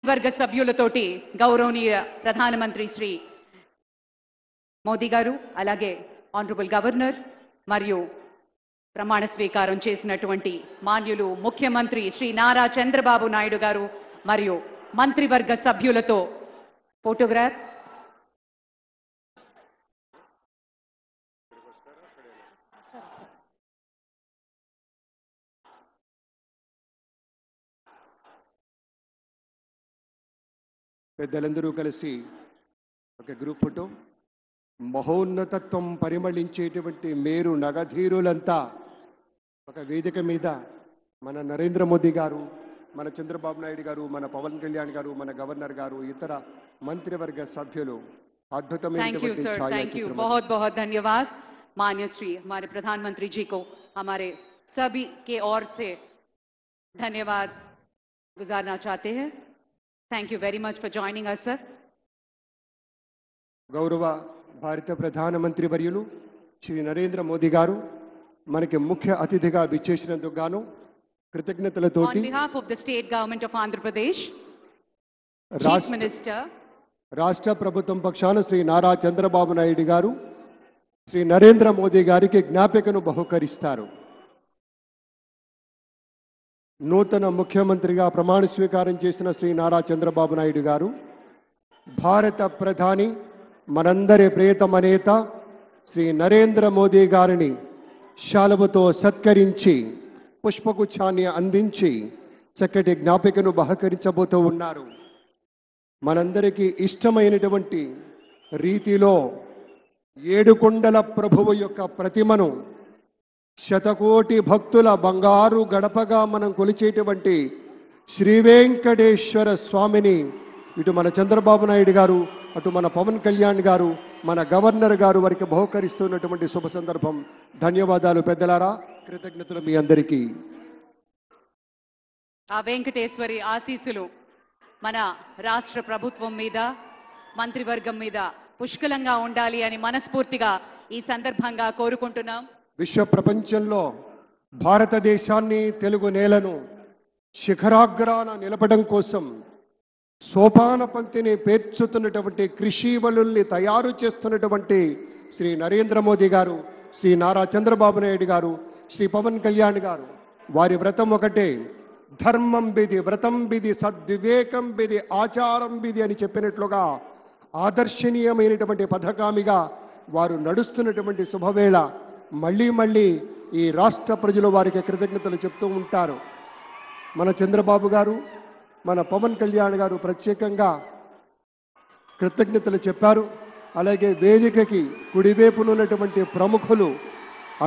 వర్గ సభ్యులతోటి గౌరవనీయ ప్రధానమంత్రి శ్రీ మోదీ గారు అలాగే ఆనరబుల్ గవర్నర్ మరియు ప్రమాణ స్వీకారం చేసినటువంటి మాన్యులు ముఖ్యమంత్రి శ్రీ నారా చంద్రబాబు నాయుడు గారు మరియు మంత్రివర్గ సభ్యులతో ఫోటోగ్రాఫ్. పెద్దలందరూ కలిసి ఒక గ్రూప్ ఫోటో. మహోన్నతత్వం పరిమళించేటువంటి మేరు నగధీరులంతా ఒక వేదిక మీద మన నరేంద్ర మోదీ గారు, మన చంద్రబాబు నాయుడు గారు, మన పవన్ కళ్యాణ్ గారు, మన గవర్నర్ గారు, ఇతర మంత్రివర్గ సభ్యులు అద్భుతమైనటువంటి ఛాయాచిత్రం. बहुत बहुत धन्यवाद माननीय श्री हमारे प्रधानमंत्री जी को हमारे सभी के ओर से धन्यवाद गुजारना चाहते हैं. Thank you very much for joining us, sir. గౌరవ భారత ప్రధానమంత్రి వర్యులు శ్రీ నరేంద్ర మోదీ గారు మనకి ముఖ్య అతిథిగా విచ్చేసినందుకు గాను కృతజ్ఞతలతోటి On behalf of the state government of Andhra Pradesh, Chief Minister, రాష్ట్ర ప్రభుత్వం పక్షాన శ్రీ నారా చంద్రబాబు నాయుడు గారు శ్రీ నరేంద్ర మోదీ గారికి జ్ఞాపికను బహుకరిస్తారు. నూతన ముఖ్యమంత్రిగా ప్రమాణ స్వీకారం చేసిన శ్రీ నారా చంద్రబాబు నాయుడు గారు భారత ప్రధాని మనందరి ప్రియతమ నేత శ్రీ నరేంద్ర మోదీ గారిని శాలువతో సత్కరించి పుష్పగుచ్ఛాన్ని అందించి చక్కటి జ్ఞాపికను బహకరించబోతూ ఉన్నారు. మనందరికీ ఇష్టమైనటువంటి రీతిలో ఏడుకొండల ప్రభువు యొక్క ప్రతిమను శతకోటి భక్తుల బంగారు గడపగా మనం కొలిచేటువంటి శ్రీ వెంకటేశ్వర స్వామిని ఇటు మన చంద్రబాబు నాయుడు గారు, అటు మన పవన్ కళ్యాణ్ గారు, మన గవర్నర్ గారు వారికి బహుకరిస్తున్నటువంటి శుభ సందర్భం. ధన్యవాదాలు పెద్దలారా, కృతజ్ఞతలు మీ అందరికీ. ఆ వెంకటేశ్వరి ఆశీస్సులు మన రాష్ట్ర ప్రభుత్వం మీద, మంత్రివర్గం మీద పుష్కలంగా ఉండాలి అని మనస్ఫూర్తిగా ఈ సందర్భంగా కోరుకుంటున్నాం. విశ్వ ప్రపంచంలో భారతదేశాన్ని, తెలుగు నేలను శిఖరాగ్రాన నిలపడం కోసం సోపాన పంక్తిని పేర్చుతున్నటువంటి కృషివలుల్ని తయారు చేస్తున్నటువంటి శ్రీ నరేంద్ర మోదీ గారు, శ్రీ నారా చంద్రబాబు నాయుడు గారు, శ్రీ పవన్ కళ్యాణ్ గారు వారి వ్రతం ఒకటే. ధర్మం బిది, వ్రతం బిది, సద్వివేకం బిది, ఆచారం బిది అని చెప్పినట్లుగా ఆదర్శనీయమైనటువంటి పథకామిగా వారు నడుస్తున్నటువంటి శుభవేళ మళ్ళీ మళ్ళీ ఈ రాష్ట్ర ప్రజలు వారికి కృతజ్ఞతలు చెప్తూ ఉంటారు. మన చంద్రబాబు గారు, మన పవన్ కళ్యాణ్ గారు ప్రత్యేకంగా కృతజ్ఞతలు చెప్పారు. అలాగే వేదికకి కుడివైపునున్నటువంటి ప్రముఖులు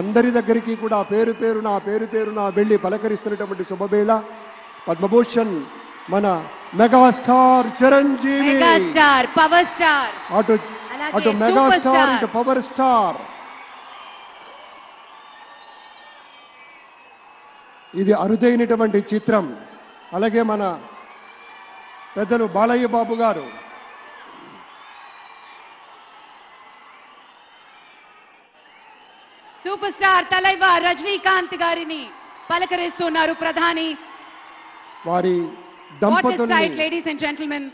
అందరి దగ్గరికి కూడా పేరు పేరున వెళ్ళి పలకరిస్తున్నటువంటి శుభవేళ. పద్మభూషణ్ మన మెగాస్టార్ చిరంజీవి, పవర్ స్టార్, అటు మెగాస్టార్, ఇటు పవర్ స్టార్. ఇది అరుదైనటువంటి చిత్రం. అలాగే మన పెద్దలు బాలయ్య బాబు గారు, సూపర్ స్టార్ తలైవార్ రజనీకాంత్ గారిని పలకరిస్తున్నారు ప్రధాని. వారి దంపతుల్ని లేడీస్ అండ్ జెంటిల్మెన్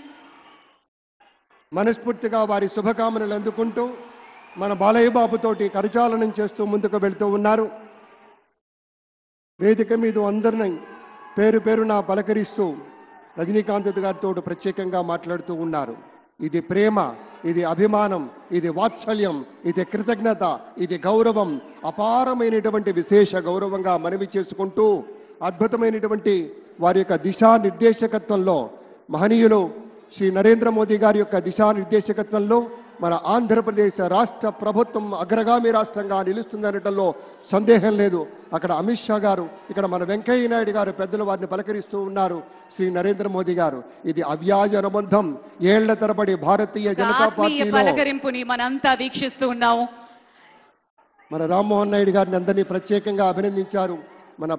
మనస్ఫూర్తిగా వారి శుభకామనలు అందుకుంటూ మన బాలయ్య బాబుతోటి కరచాలనం చేస్తూ ముందుకు వెళ్తూ ఉన్నారు. వేదిక మీద అందరినీ పేరున పలకరిస్తూ రజనీకాంత్ గారితో ప్రత్యేకంగా మాట్లాడుతూ ఉన్నారు. ఇది ప్రేమ, ఇది అభిమానం, ఇది వాత్సల్యం, ఇది కృతజ్ఞత, ఇది గౌరవం, అపారమైనటువంటి విశేష గౌరవంగా మనవి చేసుకుంటూ అద్భుతమైనటువంటి వారి యొక్క దిశానిర్దేశకత్వంలో మహనీయులు శ్రీ నరేంద్ర మోదీ గారి యొక్క దిశానిర్దేశకత్వంలో మన ఆంధ్రప్రదేశ్ రాష్ట్ర ప్రభుత్వం అగ్రగామి రాష్ట్రంగా నిలుస్తుందనటంలో సందేహం లేదు. అక్కడ అమిత్ షా గారు, ఇక్కడ మన వెంకయ్య నాయుడు గారు పెద్దలు వారిని పలకరిస్తూ ఉన్నారు. శ్రీ నరేంద్ర మోదీ గారు, ఇది అవ్యాజ అనుబంధం. ఏళ్ల తరబడి భారతీయ జనతా పార్టీలో పలకరింపుని మనంతా వీక్షిస్తూ ఉన్నాము. మన రామ్మోహన్ నాయుడు గారిని అందరినీ ప్రత్యేకంగా అభినందించారు.